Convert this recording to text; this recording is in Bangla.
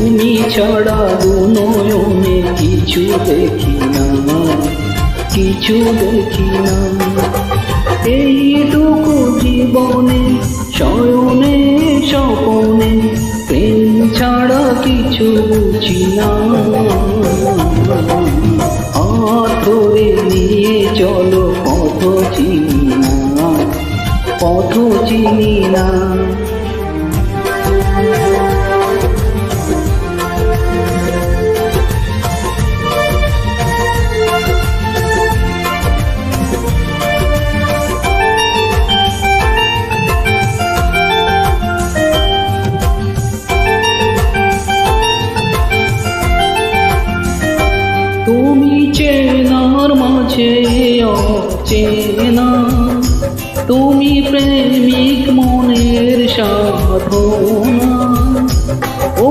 তুমি ছাড়া দু নয়নে কিছু দেখি না, কিছু দেখি না। এইটুকু জীবনে শয়নে স্বপনে প্রেম ছাড়া কিছু বুঝি না। হাত ধরে নিয়ে চলো, পথ চিনি না, পথ চিনি না। তুমি চেনার মাঝে অচেনা, তুমি প্রেমিক মনের সাধনা। ও